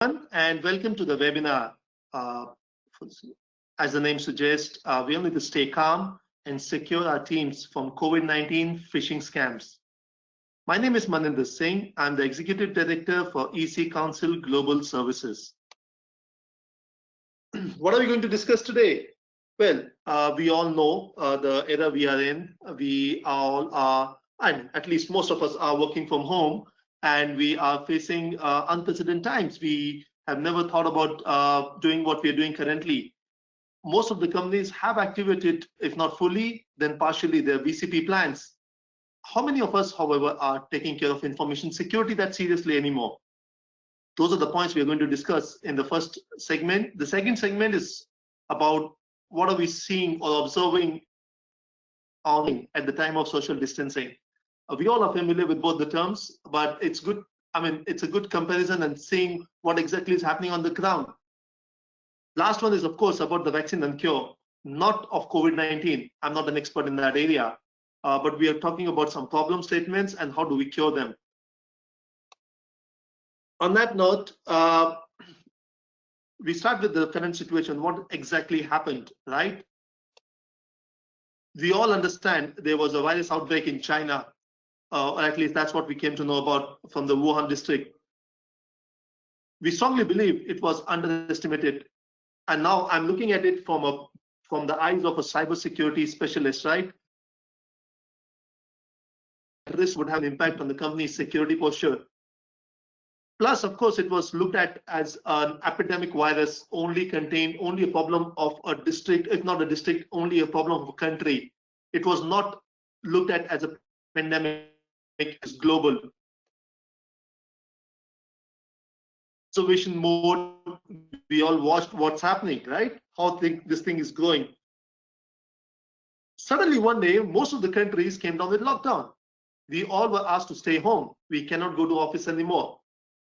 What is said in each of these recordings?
And welcome to the webinar. Uh, as the name suggests, we are going to stay calm and secure our teams from COVID-19 phishing scams. My name is Maninder Singh. I'm the Executive Director for EC Council Global Services. What are we going to discuss today? Well, we all know the era we are in. We all are, and at least most of us are working from home, and we are facing unprecedented times. We have never thought about doing what we are doing currently. Most of the companies have activated, if not fully, then partially, their BCP plans. How many of us, however, are taking care of information security that seriously anymore? Those are the points we are going to discuss in the first segment. The second segment is about what are we seeing or observing at the time of social distancing. We all are familiar with both the terms, but it's good. I mean, it's a good comparison and seeing what exactly is happening on the ground. Last one is, of course, about the vaccine and cure, not of COVID-19. I'm not an expert in that area, but we are talking about some problem statements and how do we cure them. On that note, we start with the current situation. What exactly happened, right? We all understand there was a virus outbreak in China, or at least that's what we came to know about from the Wuhan district. We strongly believe it was underestimated. And now I'm looking at it from the eyes of a cybersecurity specialist, right? This would have an impact on the company's security posture. Plus, of course, it was looked at as an epidemic virus, only a problem of a district, if not a district, only a problem of a country. It was not looked at as a pandemic, it's global. Observation mode, we all watched what's happening, right? How this thing is growing. Suddenly one day, most of the countries came down with lockdown. We all were asked to stay home. We cannot go to office anymore.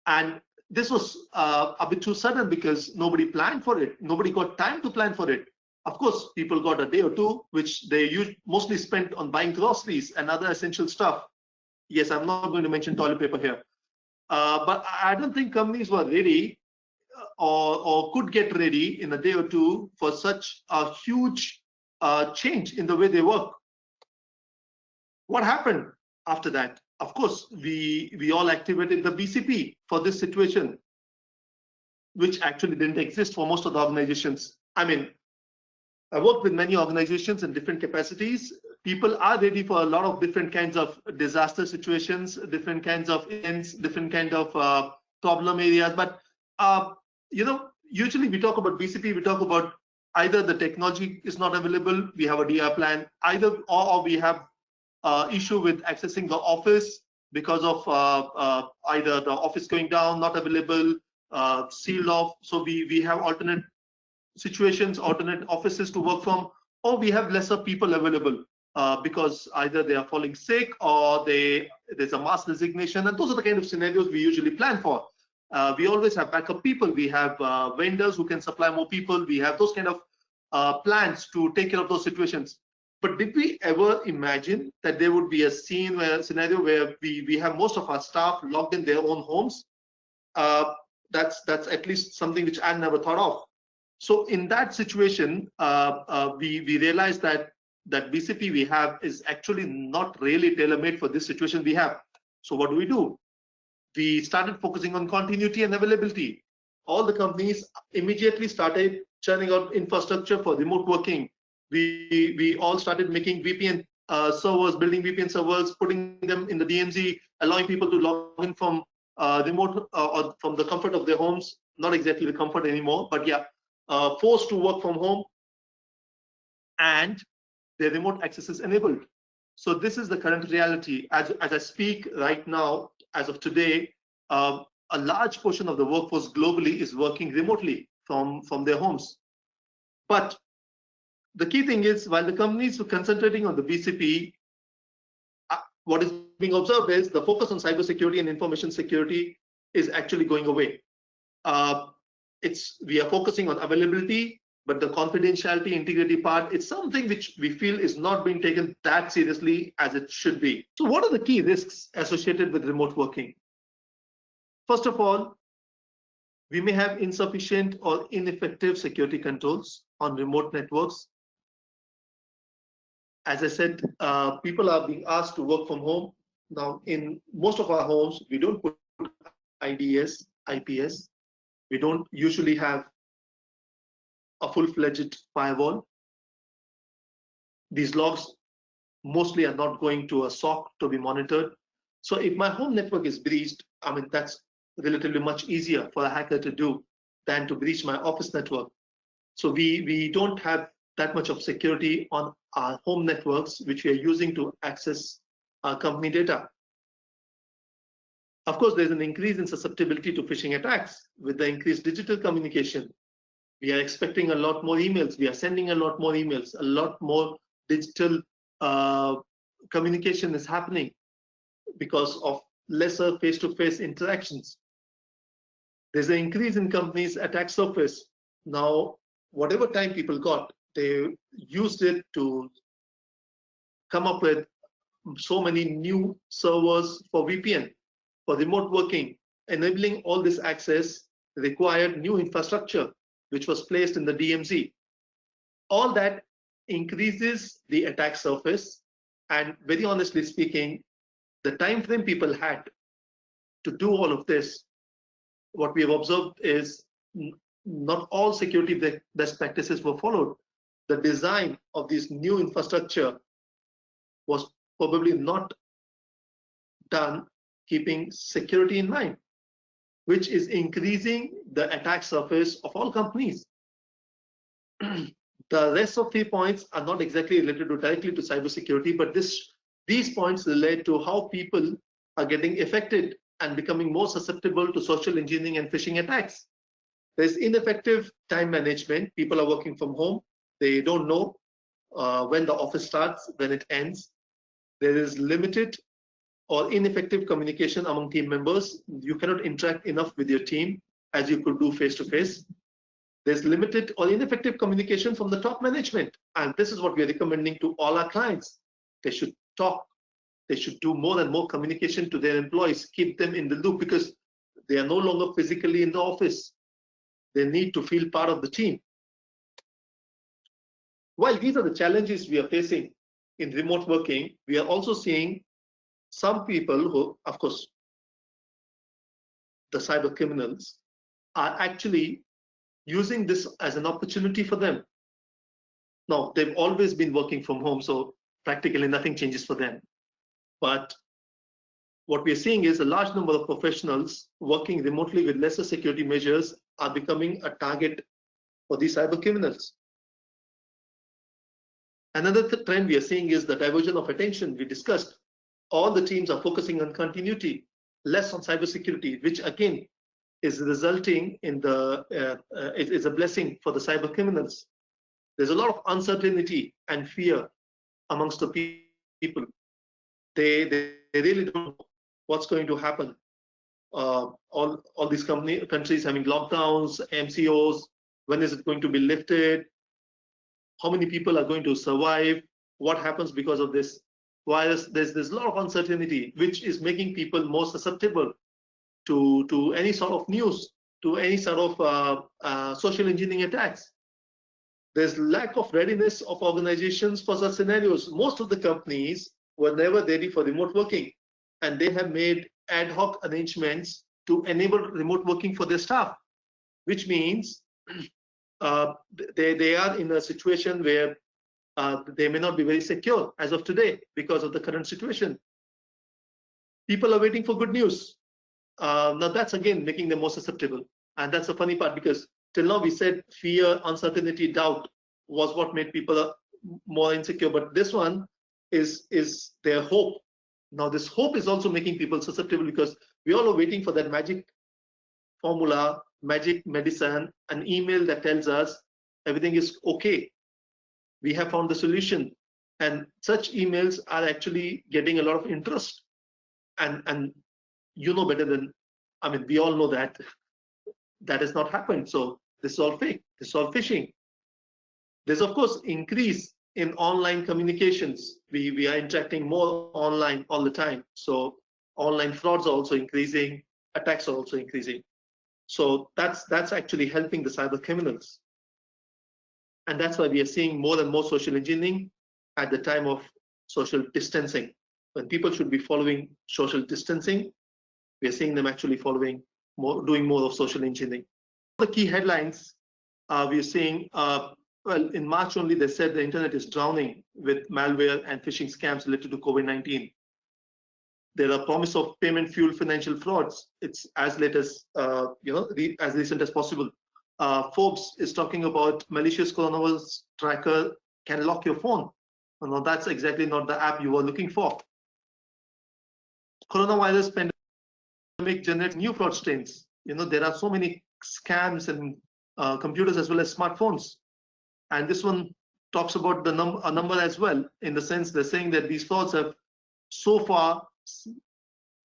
And this was a bit too sudden because nobody planned for it. Nobody got time to plan for it. Of course, people got a day or two, which they mostly spent on buying groceries and other essential stuff. Yes, I'm not going to mention toilet paper here. But I don't think companies were ready or could get ready in a day or two for such a huge change in the way they work. What happened after that? Of course, we all activated the BCP for this situation, which actually didn't exist for most of the organizations. I mean, I worked with many organizations in different capacities. People are ready for a lot of different kinds of disaster situations, different kinds of events, different kind of problem areas. But usually we talk about BCP, we talk about either the technology is not available, we have a DR plan, or we have issue with accessing the office because of either the office going down, not available, sealed off. So we have alternate situations, alternate offices to work from, or we have lesser people available because either they are falling sick or there's a mass resignation, and those are the kind of scenarios we usually plan for. We always have backup people. We have vendors who can supply more people. We have those kind of plans to take care of those situations. But did we ever imagine that there would be a scenario where we have most of our staff locked in their own homes? That's at least something which I never thought of. So in that situation, we realized that BCP we have is actually not really tailor-made for this situation we have. So what do? We started focusing on continuity and availability. All the companies immediately started churning out infrastructure for remote working. We all started making VPN servers, building VPN servers, putting them in the DMZ, allowing people to log in from remote or from the comfort of their homes. Not exactly the comfort anymore, but yeah, forced to work from home, and their remote access is enabled. So this is the current reality. As I speak right now, as of today, a large portion of the workforce globally is working remotely from their homes. But the key thing is, while the companies were concentrating on the BCP, what is being observed is the focus on cybersecurity and information security is actually going away. We are focusing on availability, but the confidentiality, integrity part, it's something which we feel is not being taken that seriously as it should be. So what are the key risks associated with remote working? First of all, We may have insufficient or ineffective security controls on remote networks. As I said, people are being asked to work from home. Now, in most of our homes, we don't put IDS, IPS. We don't usually have a full-fledged firewall. These logs mostly are not going to a SOC to be monitored. So if my home network is breached, I mean, that's relatively much easier for a hacker to do than to breach my office network. So we don't have that much of security on our home networks, which we are using to access our company data. Of course, there's an increase in susceptibility to phishing attacks with the increased digital communication. We are expecting a lot more emails. We are sending a lot more emails. A lot more digital communication is happening because of lesser face-to-face interactions. There's an increase in companies' attack surface. Now, whatever time people got, they used it to come up with so many new servers for VPN, for remote working. Enabling all this access required new infrastructure, which was placed in the DMZ. All that increases the attack surface, and very honestly speaking, the time frame people had to do all of this, what we have observed is not all security best practices were followed. The design of this new infrastructure was probably not done keeping security in mind, which is increasing the attack surface of all companies. The rest of 3 points are not exactly related directly to cybersecurity, but these points relate to how people are getting affected and becoming more susceptible to social engineering and phishing attacks. There's ineffective time management. People are working from home. They don't know when the office starts, when it ends. There is limited or ineffective communication among team members. You cannot interact enough with your team as you could do face-to-face. There's limited or ineffective communication from the top management. And this is what we're recommending to all our clients. They should talk. They should do more and more communication to their employees, keep them in the loop, because they are no longer physically in the office. They need to feel part of the team. While these are the challenges we are facing in remote working, we are also seeing some people who, of course, the cyber criminals, are actually using this as an opportunity for them. Now, they've always been working from home, so practically nothing changes for them. But what we're seeing is a large number of professionals working remotely with lesser security measures are becoming a target for these cyber criminals. Another trend we are seeing is the diversion of attention we discussed. All the teams are focusing on continuity, less on cybersecurity, which again is resulting in it is a blessing for the cyber criminals. There's a lot of uncertainty and fear amongst the people. They really don't know what's going to happen. All these countries having lockdowns, MCOs, when is it going to be lifted? How many people are going to survive? What happens because of this virus? There's a lot of uncertainty, which is making people more susceptible to any sort of news, to any sort of social engineering attacks. There's lack of readiness of organizations for such scenarios. Most of the companies were never ready for remote working, and they have made ad hoc arrangements to enable remote working for their staff, which means they are in a situation where they may not be very secure as of today because of the current situation. People are waiting for good news. Now that's again making them more susceptible. And that's the funny part, because till now we said fear, uncertainty, doubt was what made people more insecure. But this one is their hope. Now this hope is also making people susceptible, because we all are waiting for that magic formula, magic medicine, an email that tells us everything is okay. We have found the solution. And such emails are actually getting a lot of interest. And you know better than, I mean, we all know that that has not happened. So this is all fake. This is all phishing. There's of course increase in online communications. We are interacting more online all the time. So online frauds are also increasing. Attacks are also increasing. So that's actually helping the cyber criminals. And that's why we are seeing more and more social engineering at the time of social distancing. When people should be following social distancing, we are seeing them actually following more, doing more of social engineering. The key headlines we are seeing, well, in March only, they said the internet is drowning with malware and phishing scams related to COVID-19. There are promise of payment fuel financial frauds. It's as late as, as recent as possible. Forbes is talking about malicious coronavirus tracker can lock your phone. No, that's exactly not the app you were looking for. Coronavirus pandemic generates new fraud strains. There are so many scams and computers as well as smartphones. And this one talks about a number as well, in the sense they're saying that these frauds have so far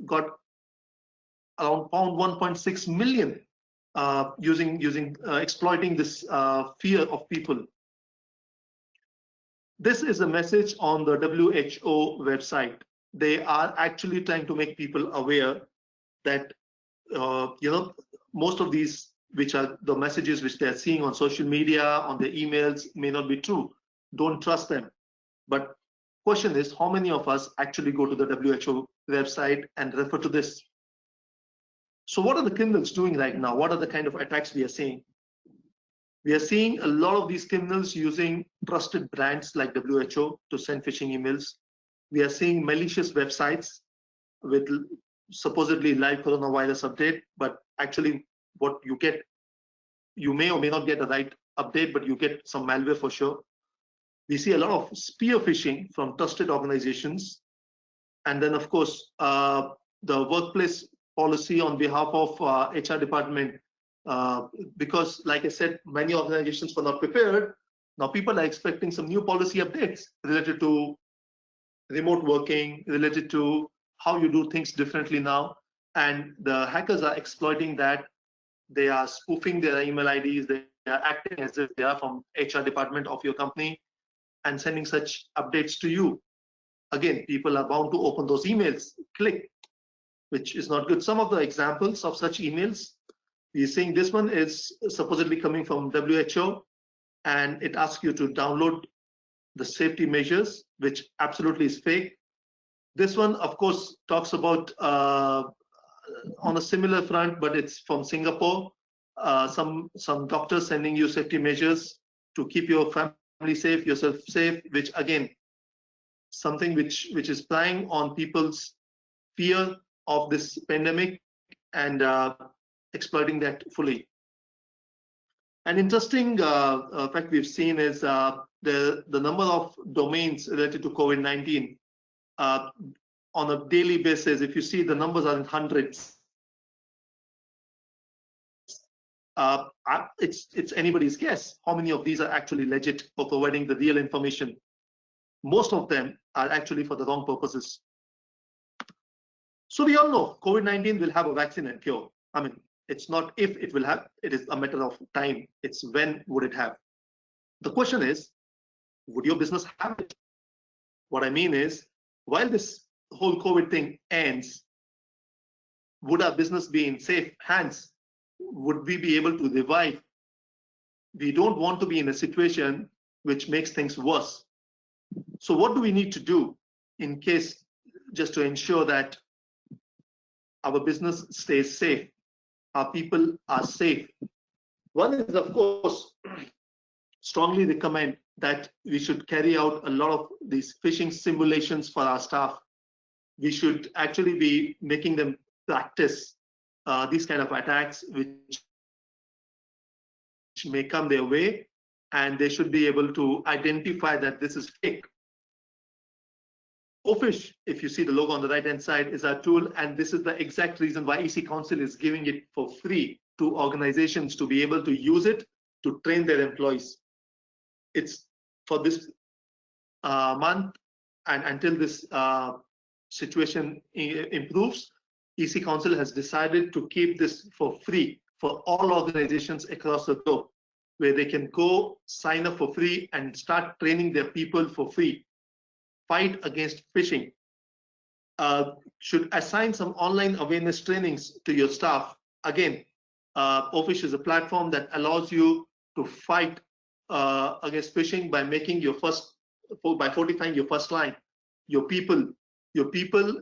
got around pound 1.6 million exploiting this fear of people. This is a message on the WHO website. They are actually trying to make people aware that most of these, which are the messages which they're seeing on social media, on their emails, may not be true. Don't trust them. But question is, how many of us actually go to the WHO website and refer to this? So what are the criminals doing right now? What are the kind of attacks we are seeing? We are seeing a lot of these criminals using trusted brands like WHO to send phishing emails. We are seeing malicious websites with supposedly live coronavirus update, but actually what you get, you may or may not get a right update, but you get some malware for sure. We see a lot of spear phishing from trusted organizations. And then of course, the workplace policy on behalf of HR department, because like I said, many organizations were not prepared. Now people are expecting some new policy updates related to remote working, related to how you do things differently now. And the hackers are exploiting that. They are spoofing their email IDs. They are acting as if they are from HR department of your company and sending such updates to you. Again, people are bound to open those emails, click, which is not good. Some of the examples of such emails, we're seeing this one is supposedly coming from WHO, and it asks you to download the safety measures, which absolutely is fake. This one, of course, talks about on a similar front, but it's from Singapore. Some doctors sending you safety measures to keep your family safe, yourself safe, which again, something which is playing on people's fear of this pandemic and exploiting that fully. An interesting fact we've seen is the number of domains related to COVID-19 on a daily basis. If you see, the numbers are in hundreds. It's anybody's guess how many of these are actually legit for providing the real information. Most of them are actually for the wrong purposes. So we all know COVID-19 will have a vaccine and cure. I mean, it's not if it will have, it is a matter of time. It's when would it have. The question is, would your business have it? What I mean is, while this whole COVID thing ends, would our business be in safe hands? Would we be able to revive? We don't want to be in a situation which makes things worse. So what do we need to do in case, just to ensure that our business stays safe, our people are safe? One is, of course, strongly recommend that we should carry out a lot of these phishing simulations for our staff. We should actually be making them practice these kind of attacks which may come their way, and they should be able to identify that this is fake. OFISH, if you see the logo on the right hand side, is our tool, and this is the exact reason why EC Council is giving it for free to organizations to be able to use it to train their employees. It's for this month, and until this situation improves, EC Council has decided to keep this for free for all organizations across the globe, where they can go sign up for free and start training their people for free. Fight against phishing. Should assign some online awareness trainings to your staff. Again, Ofish is a platform that allows you to fight against phishing by making your by fortifying your first line. Your people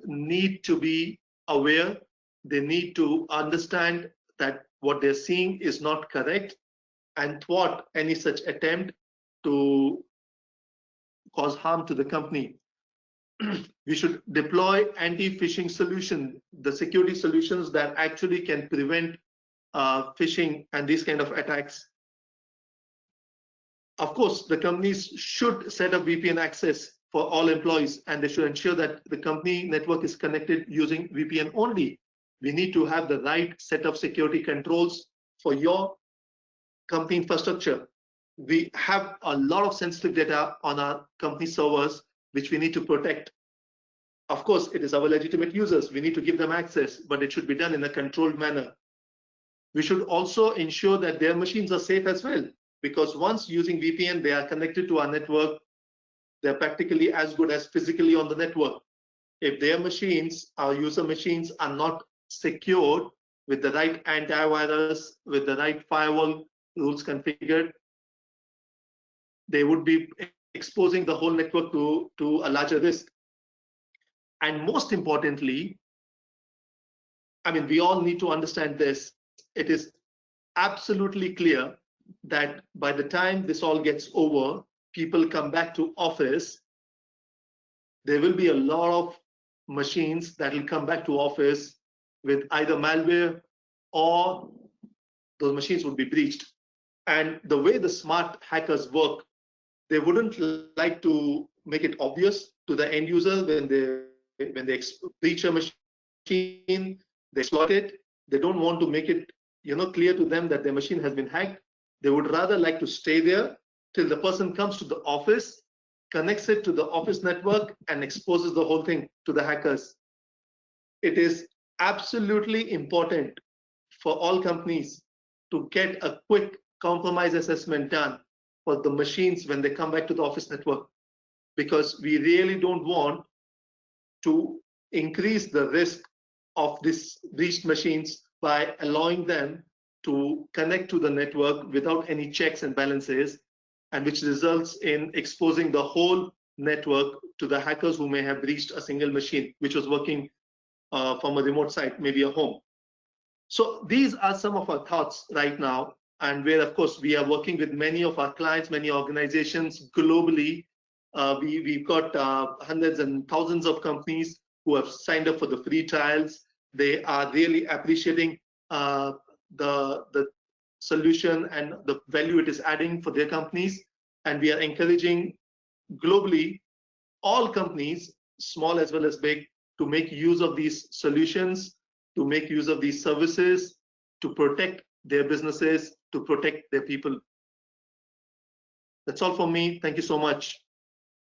need to be aware. They need to understand that what they're seeing is not correct and thwart any such attempt to cause harm to the company. We should deploy anti-phishing solutions, the security solutions that actually can prevent phishing and these kind of attacks. Of course, the companies should set up VPN access for all employees, and they should ensure that the company network is connected using VPN only. We need to have the right set of security controls for your company infrastructure. We have a lot of sensitive data on our company servers, which we need to protect. Of course, it is our legitimate users. We need to give them access, but it should be done in a controlled manner. We should also ensure that their machines are safe as well, because once using VPN, they are connected to our network. They're practically as good as physically on the network. If their machines, our user machines, are not secured with the right antivirus, with the right firewall rules configured, they would be exposing the whole network to a larger risk. And most importantly, I mean, we all need to understand this. It is absolutely clear that by the time this all gets over, people come back to office, there will be a lot of machines that will come back to office with either malware or those machines would be breached. And the way the smart hackers work, they wouldn't like to make it obvious to the end user when they breach a machine, they exploit it. They don't want to make it clear to them that their machine has been hacked. They would rather like to stay there till the person comes to the office, connects it to the office network, and exposes the whole thing to the hackers. It is absolutely important for all companies to get a quick compromise assessment done for the machines when they come back to the office network, because we really don't want to increase the risk of these breached machines by allowing them to connect to the network without any checks and balances, and which results in exposing the whole network to the hackers who may have breached a single machine which was working from a remote site, maybe a home. So these are some of our thoughts right now, and where of course we are working with many of our clients, many organizations globally. We've got hundreds and thousands of companies who have signed up for the free trials. They are really appreciating the solution and the value it is adding for their companies. And we are encouraging globally all companies, small as well as big, to make use of these solutions, to make use of these services, to protect their businesses, to protect their people. That's all from me. Thank you so much.